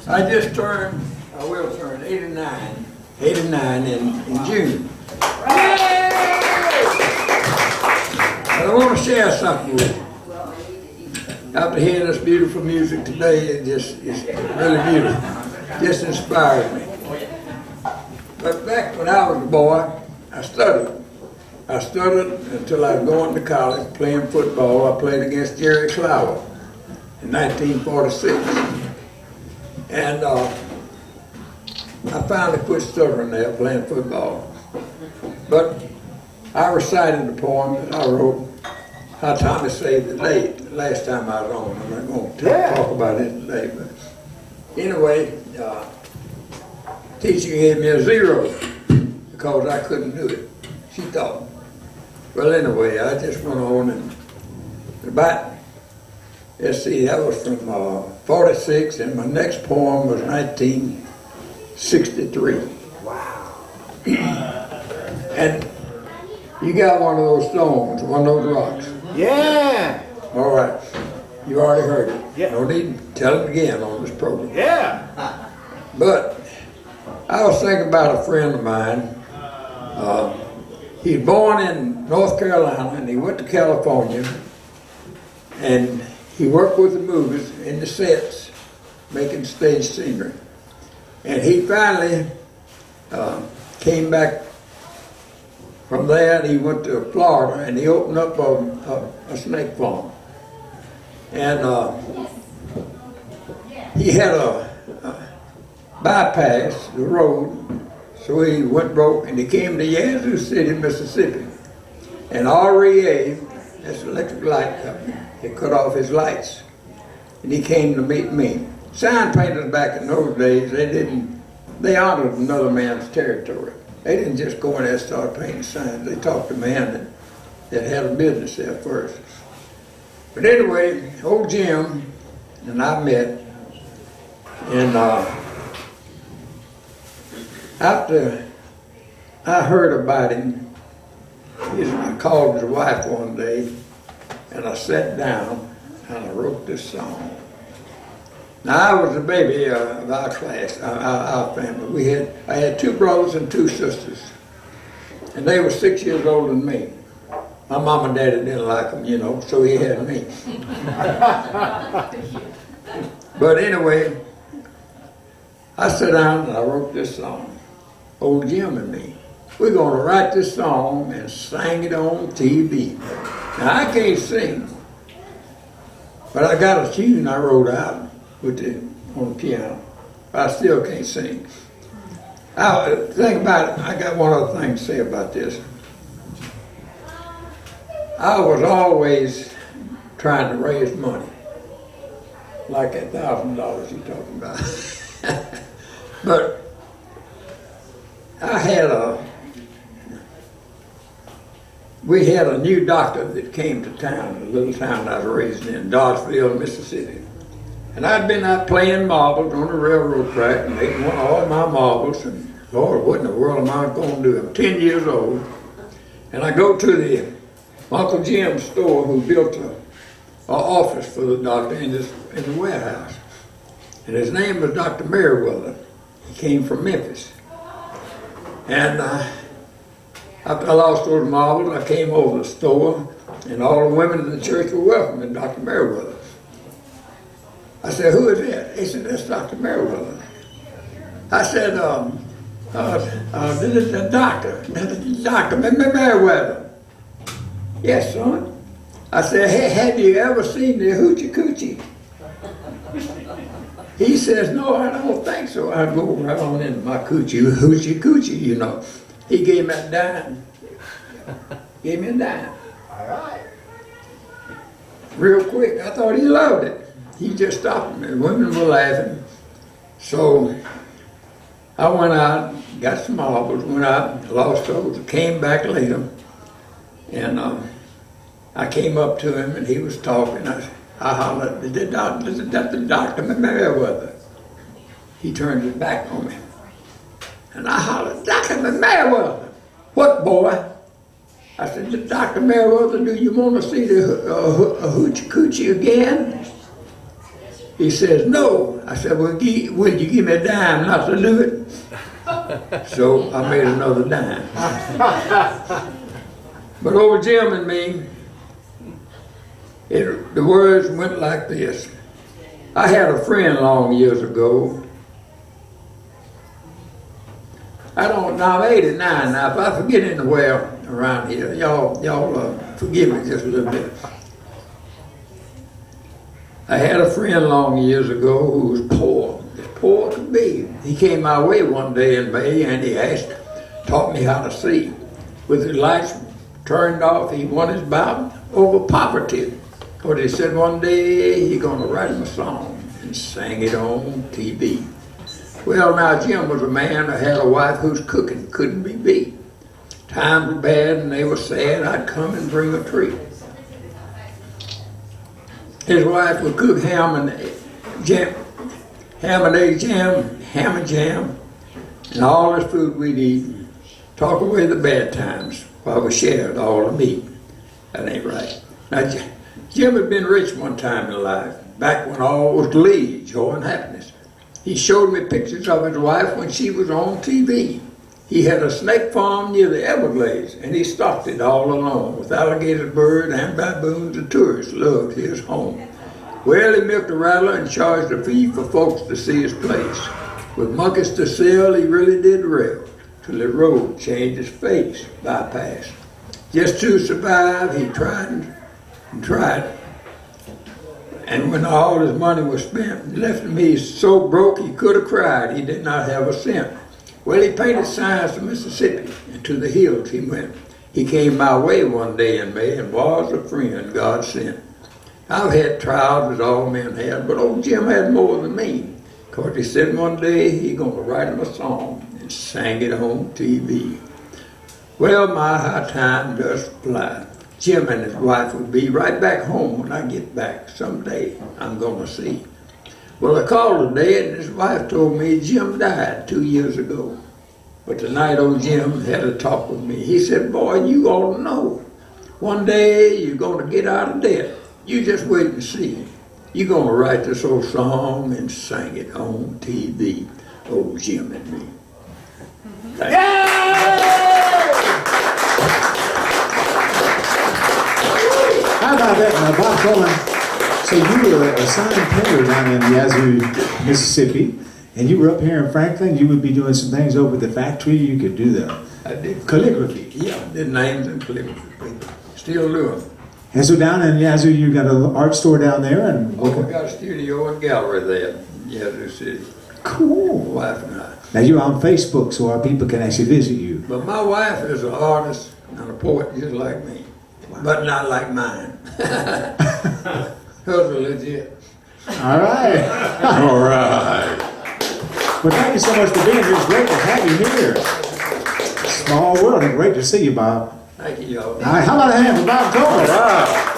I will turn 89 in June. I want to share something with you. After hearing this beautiful music today, it's really beautiful. Just inspired me. But back when I was a boy, I studied. I studied until I was going to college, playing football. I played against Jerry Clower in 1946. And I finally quit stuttering there playing football. But I recited the poem that I wrote, How Tommy Saved the Day, the last time I was on. I'm not going to talk about it today. But anyway, teacher gave me a 0 because I couldn't do it, she thought. Well, anyway, I just went on and about, let's see, that was from 46, and my next poem was 1963. Wow. And you got one of those stones, one of those rocks. Yeah. All right. You already heard it. Yeah. No need to tell it again on this program. Yeah. But I was thinking about a friend of mine. He's born in North Carolina, and he went to California, and he worked with the movies in the sets, making stage scenery. And he finally came back from there, and he went to Florida, and he opened up a snake farm. And he had a bypass the road, so he went broke, and he came to Yazoo City, Mississippi. And REA, that's an electric light company, he cut off his lights. And he came to meet me. Sign painters back in those days, they honored another man's territory. They didn't just go in there and start painting signs. They talked to men that had a business there first. But anyway, old Jim and I met, and after I heard about him, I called his wife one day, and I sat down and I wrote this song. Now, I was the baby of our class, our family. I had 2 brothers and 2 sisters, and they were 6 years older than me. My mom and daddy didn't like them, you know, so he had me. But anyway, I sat down and I wrote this song. Old Jim and me. We're going to write this song and sing it on TV. Now, I can't sing, but I got a tune I wrote out on the piano. But I still can't sing. Think about it. I got one other thing to say about this. I was always trying to raise money, like that $1,000 you're talking about. But we had a new doctor that came to town, a little town I was raised in, Dodgeville, Mississippi. And I'd been out playing marbles on the railroad track, and they won all my marbles, and Lord, what in the world am I going to do? I'm 10 years old, and I go to the Uncle Jim's store, who built an office for the doctor in the warehouse. And his name was Dr. Merriweather. He came from Memphis. And after I lost those marbles, I came over to the store, and all the women in the church were welcoming Dr. Merriweather. I said, who is that? They said, that's Dr. Merriweather. I said, this is the doctor. Dr. Merriweather. Yes, son. I said, hey, have you ever seen the hoochie coochie? He says, no, I don't think so. I go right on into my hoochie coochie, you know. He gave me a dime. Gave me a dime. All right. Real quick, I thought he loved it. He just stopped me. The women were laughing. So I went out, got some marbles, went out, lost those, came back later. And I came up to him, and he was talking. I hollered, "Is that Dr. Merriweather?" He turned his back on me. And I hollered, "Dr. Merriweather!" "What, boy?" I said, "Dr. Merriweather, do you want to see the hoochie coochie again?" He says, no. I said, well, will you give me a dime not to do it? So I made another dime. But old Jim and me, the words went like this. I had a friend long years ago. Now I'm 89 now. If I forget anywhere around here, y'all forgive me just a little bit. I had a friend long years ago who was poor, as poor could be. He came my way one day in May and he taught me how to see. With his lights turned off, he won his bout over poverty. But he said one day he's gonna write him a song and sang it on TV. Well, now Jim was a man that had a wife whose cooking couldn't be beat. Times were bad and they were sad, I'd come and bring a treat. His wife would cook ham and egg jam, ham and jam, and all this food we'd eat, talk away the bad times while we shared all the meat. That ain't right. Now, Jim had been rich one time in life, back when all was glee, joy, and happiness. He showed me pictures of his wife when she was on TV. He had a snake farm near the Everglades, and he stocked it all alone with alligator birds and baboons, and tourists loved his home. Well, he milked a rattler and charged a fee for folks to see his place. With monkeys to sell, he really did real, till the road changed his face, bypass. Just to survive, he tried and tried. And when all his money was spent, he left me so broke he could have cried. He did not have a cent. Well, he painted signs to Mississippi, and to the hills he went. He came my way one day in May and was a friend God sent. I've had trials as all men have, but old Jim had more than me. 'Cause he said one day he gonna write him a song and sang it on TV. Well, my how time does fly. Jim and his wife will be right back home when I get back. Someday I'm gonna see. Well, I called today and his wife told me Jim died 2 years ago. But tonight old Jim had a talk with me. He said, boy, you ought to know. One day you're gonna get out of debt. You just wait and see. You're gonna write this old song and sing it on TV. Old Jim and me. Thank you. How about that, now, Bob Coleman? So you were a sign painter down in Yazoo, Mississippi, and you were up here in Franklin. You would be doing some things over at the factory. You could do the calligraphy. Yeah, did names and calligraphy. Still do them. And so down in Yazoo, you got an art store down there, and Oh, we got a studio and gallery there in Yazoo City. cool. My wife and I. Now you're on Facebook, so our people can actually visit you. But my wife is an artist and a poet just like me, but not like mine. Hers are legit. All right. All right. Well, thank you so much for being here. It's great to have you here. Small world, and great to see you, Bob. Thank you, y'all. All right, how about a hand for Bob Coleman? All right.